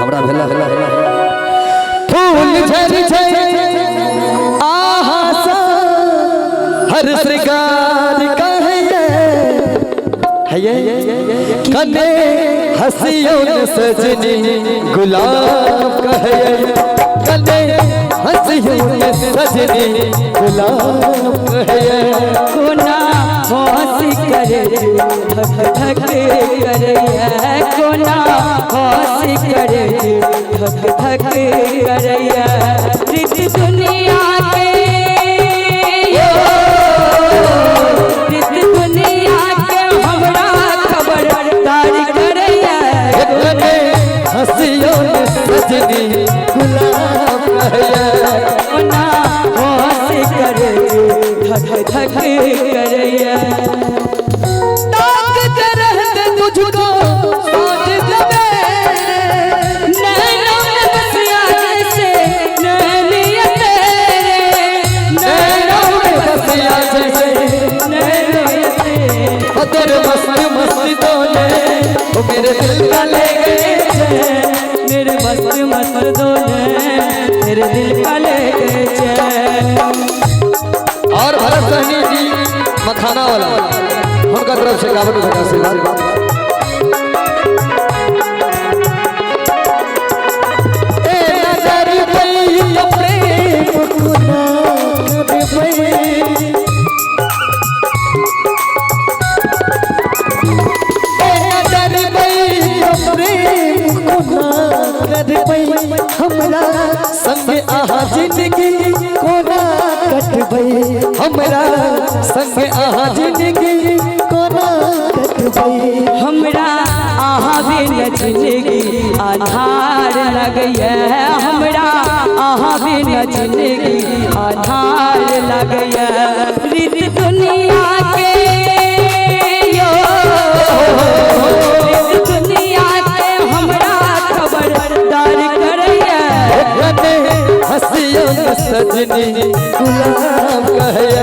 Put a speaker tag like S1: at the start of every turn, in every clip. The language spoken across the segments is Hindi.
S1: हमरा भेला फूल झरि आहा सा हर श्रृंगार कहे कने हसियों सजनी गुलाब कहे कने हसियों सजनी गुलाब कहे
S2: कोना हंसी करे धक धक करे कोना हंसी करे धक धक करे रीत दुनिया के रीत दुनिया के हमरा खबरदारी करे
S1: हसियों सजनी गुलाब कहे
S2: कोना हंसी करे धक धक करे
S1: तुझको सोच जबे
S2: नैनों में बसिया जैसे नैनिया तेरे
S1: नैनों में बसिया जैसे
S2: नैनिया तेरे
S1: तेरे मस्त मस्त दोने वो मेरे दिल का ले गए
S2: मेरे मस्त मस्त दोने तेरे दिल का ले गए
S1: और भरत सहनी जी मखाना वाला उनका तरफ से कावड़ उठा से हमरा संग आहा जिंदगी कोना कटबै हमरा संग आहा जिंदगी कोना कटबै
S2: हमरा आहा बिन जिंदगी आधार लगैया हमरा आहा बिन जिंदगी आधार लगैया रीत दुनिया के यो रीत दुनिया के हमरा खबरदार करैया
S1: हसियों सजनी गुलाब कहे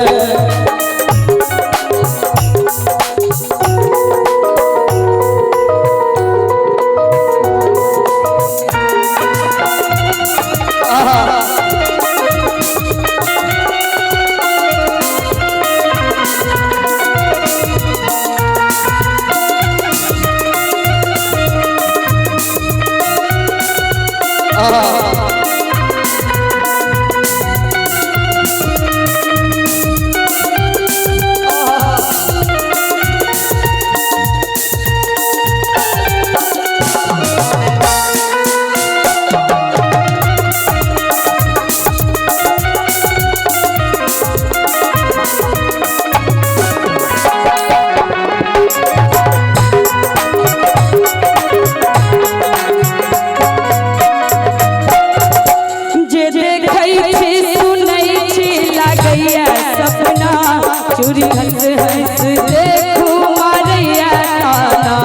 S2: चूरी हंस हंस देखू मारिया ताना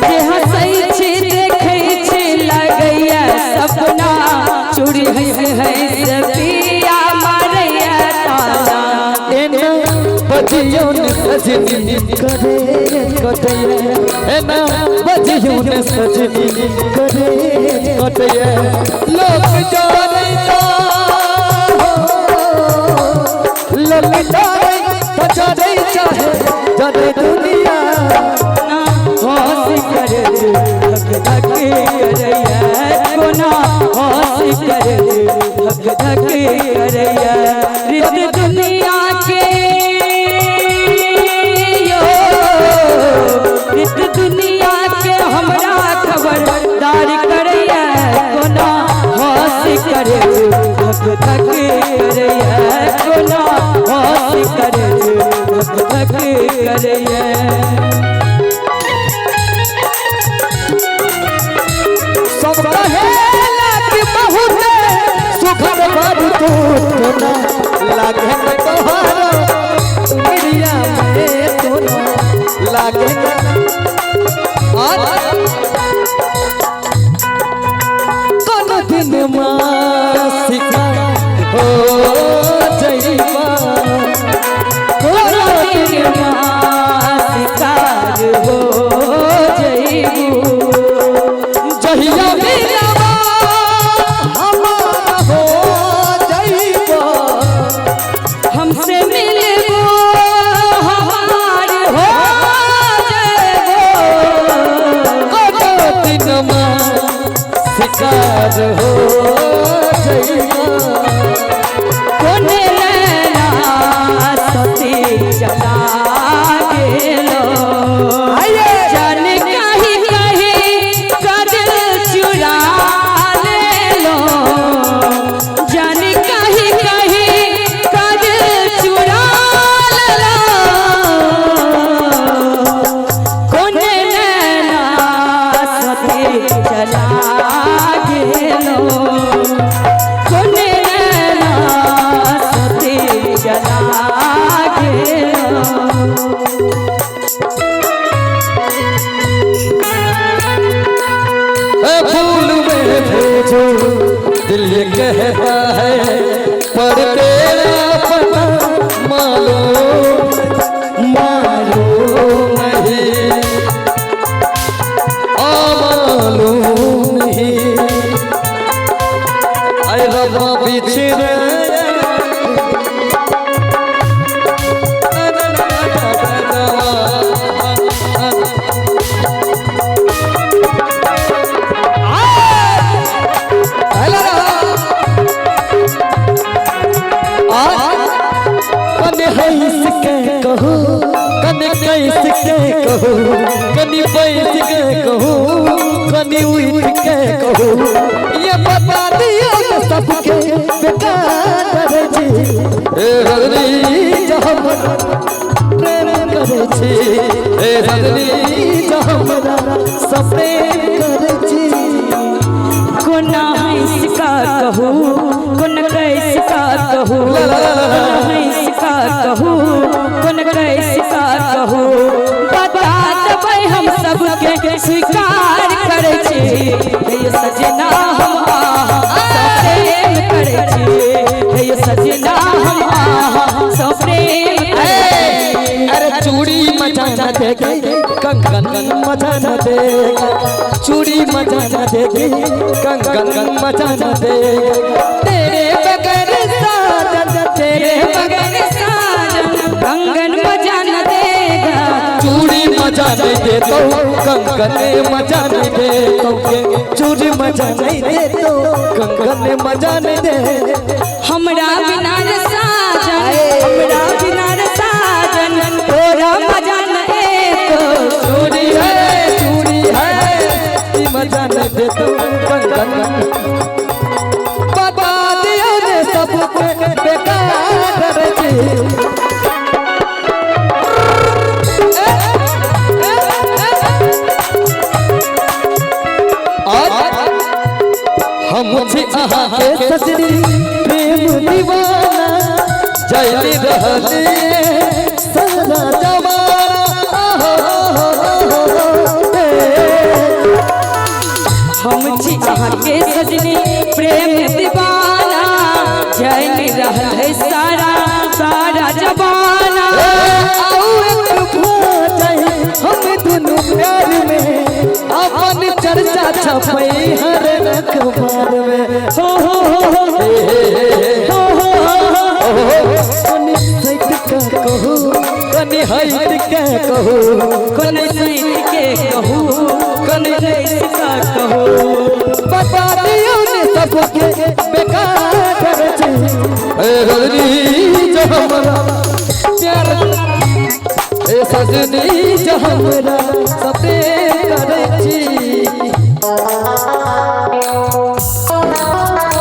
S2: जे हंसै छी देखै छी लगैया सपना चूरी हंस हंस पिया मारिया ताना
S1: एना बजियों सजनी करे कटैया एना बजियों सजनी करे कटैया लोक जानता लोक जाने चाहे जाने दुनिया
S2: हंसी करे धक धक करैया कोना हंसी करे धक धक करैया रीत दुनिया के यो रीत दुनिया के हमरा खबरदार करैया कोना हंसी करे धक धक करैया कोना हंसी करे धक धक करैया
S1: सब कहेला कि बहुत सुखद बाबू तो ना लागे न तोहारा दुनिया में तो ना लागे और कोनो दिन मासिका हो जइबा
S2: कोनो दिन मासिका हो
S1: पार हो जइबा
S2: कोने नैना सती चला गेलो जाने कहीं कहीं का दिल चुरा लेलो जाने कहीं कहीं का दिल चुरा लेलो कोने नैना सती चला गेलो कोने नैना सती चला गेलो
S1: फूल में भेजो दिल ये कहता है पर तेरा पता मालूम नहीं मालूम नहीं अरे रब्बा बिछड़े कहो कने कैसे के कहो कनी बैठ के कहो कनी उठ के कहो ये बता दियो सबके बेकार जी ए रगनी जहमरा प्रेम करे छी ए रगनी जहमरा सब प्रेम करे छी
S2: कोना इसका कहूँ कोन कैसा कहूँ इसका कहूँ कोन कैसा कहूँ बता देबै हम सबके स्वीकार करे छी हे सजना हम सब प्रेम करे छी हे सजना हम सब प्रेम
S1: अरे चूड़ी मचाना देगी कंगन मचाना देगा चूड़ी मचाना देगी कंगन मचाना देगा
S2: तेरे बगैर साजन तेरे बगैर साजन कंगन मचाना देगा
S1: चूड़ी मचाने दे तो कंगन मचाने दे तो चूड़ी मचाने दे तो कंगन मचाने दे
S2: हमरा बिना रे साजन हमरा बिना रे साजन तोरा मजान एको
S1: चूड़ी है मचाने दे तो कंगन बता दियो ने सब बेकार जी हम छी अहाँ के सजनी प्रेम दीवाना जैली रहली सारा जमाना
S2: हम छी अहाँ के सजनी प्रेम दीवाना जैल रहल सारा सारा जमाना
S1: हम दोनों प्यार में अपन चर्चा छपई हर अखबार में हो कनी सैत का कहो कनी हैत के कहो
S2: कनी सैत के कहो कनी रईस का कहो
S1: बता दियो ने सबके बेकार करे छी ए रजनी जो हमरा प्यार ए सजनी जो हमरा सबे करे छी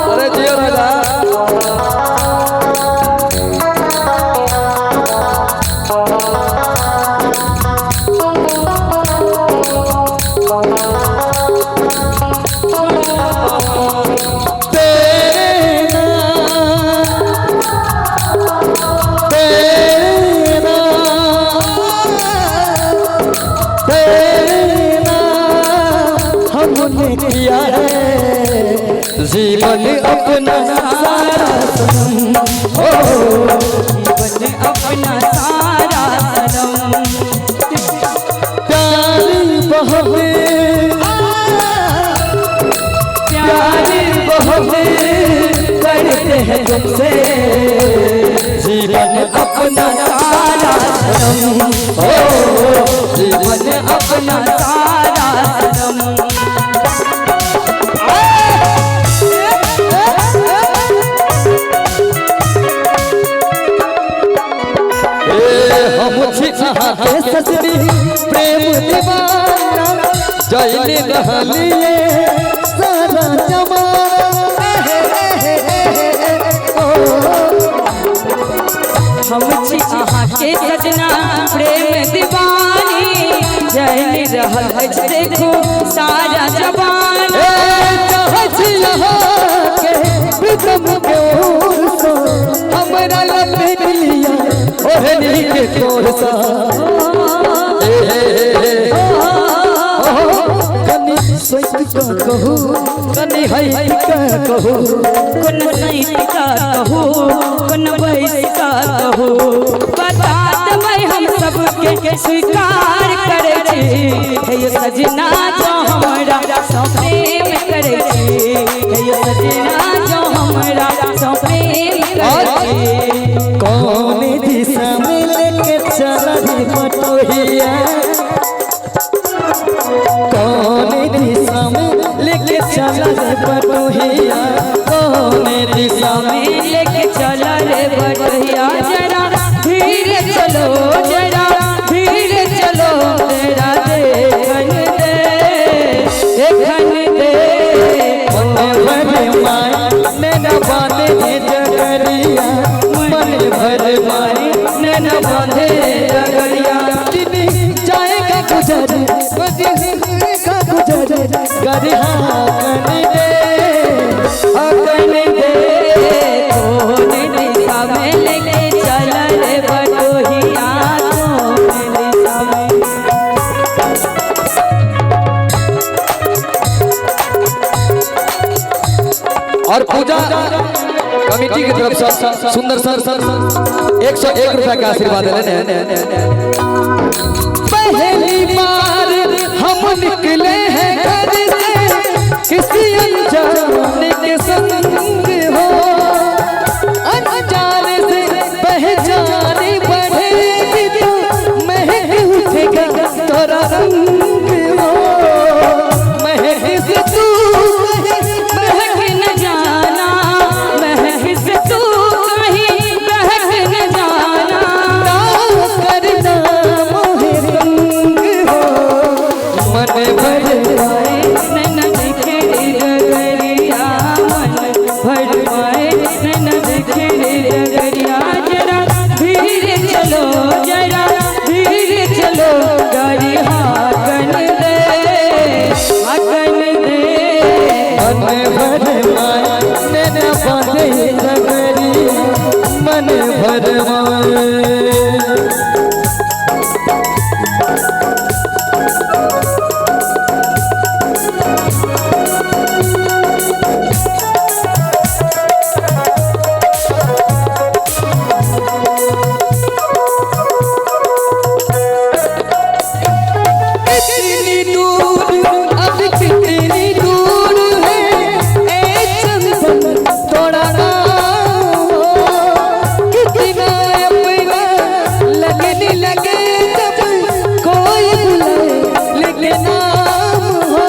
S1: अरे जियो राजा किया है जीवन अपना सारा सनम हो
S2: जीवन अपना सारा सनम
S1: प्यार बहवे करते हैं तुमसे जीवन अपना सारा सनम हो जीवन अपना सारा सनम प्रेम दीवाना जैन रहलिए सारा जमाना।
S2: हम छी अहाँ के सजना प्रेम दीवानी जैन रहल अछि देखो सारा जवानी।
S1: प्रीतम के ओरसा हमरा लपेट लिया ओढ़नी के कोरसा। कनी सैत का कहू कनी है का कहू
S2: कोन सैत का कहू कोन बैस का कहू बता देबै हम सबके स्वीकार करे छी हे यो सजना जो हमरा सौ प्रेम करे छी हे यो सजना जो हमरा सौ प्रेम करे छी।
S1: कौन दिशा में लेके चला रे पटोहिया कौन दिशा में लेके चला रे पटोहिया कौन दिशा
S2: में लेके चला रे बटहिया जरा धीरे चलो जरा धीरे चलो तेरा देखन दे
S1: मन भर माय नैना बांधे जगरिया मन भर माय नैना बांधे जगरिया। दिन जाएगा गुजर का गुजर गरिहा कन दे
S2: अगन दे कौन दिशा में लेके चला रे बटोहिया कौन दिशा में।
S1: और पूजा कमेटी की तरफ से सुंदर सर 101 रुपया का आशीर्वाद लेने। पहली बार हम निकले हैं घर से किसी अनजाने के संग हो अनजाने से पहचाने बढ़ेगी तो महक उठेगा तोरा रंग हो महक से तू
S2: महक न जाना महक से तू कहीं महक न जाना
S1: करना मोहे रंग हो मन भर
S2: पाए न दिखे डगरिया मन भर पाए न दिखे डगरिया जरा धीरे चलो जरा धीरे चलो गाड़ी हाकन दे
S1: मन भर माय नैना बांधे जगरिया मन भर माय। कितनी दूर अब कितनी दूर है ए चंदन तोड़ा नाम हो कितना अपना लगने लगे तब कोई बुलाए लेके नाम हो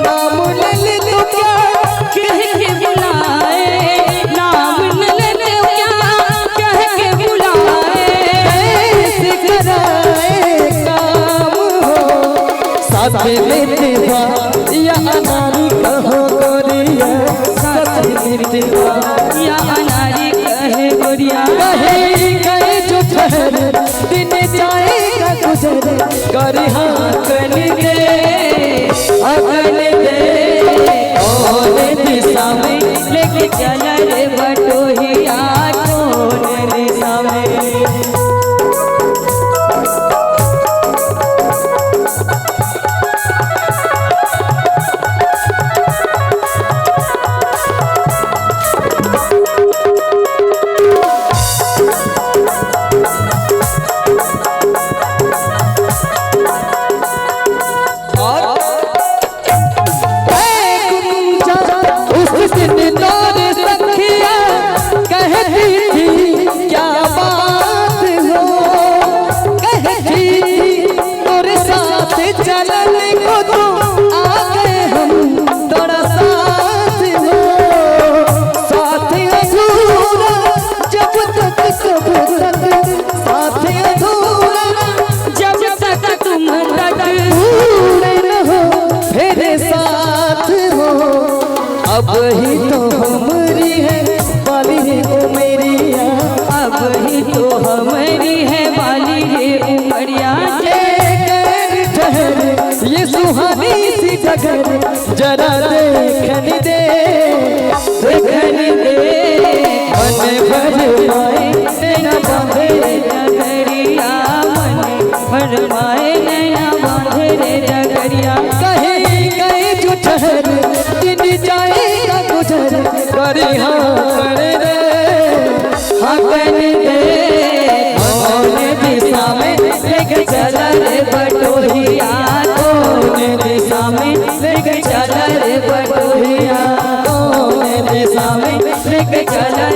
S1: नाम ले ले तो क्या
S2: कह के बुलाए नाम न ले क्या कह के बुलाए
S1: ऐसे कराए काम हो साथ लेते या अनारी कहो गोरिया साथ लेते
S2: या अनारी कहे गोरिया
S1: कहे गए जो ठहर दिन जाएगा गुजर गरिहा कन दे अगन दे
S2: कौन दिशा में लेके चला रे बटोहिया कौन दिशा में।
S1: डगर जरा देखने दे मन भरमाए नैना बांधे
S2: डगरिया मन भरमाए नैना बांधे रे डगरिया।
S1: कहीं गए जो ठहर दिन जाएगा गुजर करी हाँ रे
S2: हकन दे कौन दिशा में लेके चला रे बटोहिया कौन दिशा में लेके चला रे बटोहिया कौन दिशा में लेके चला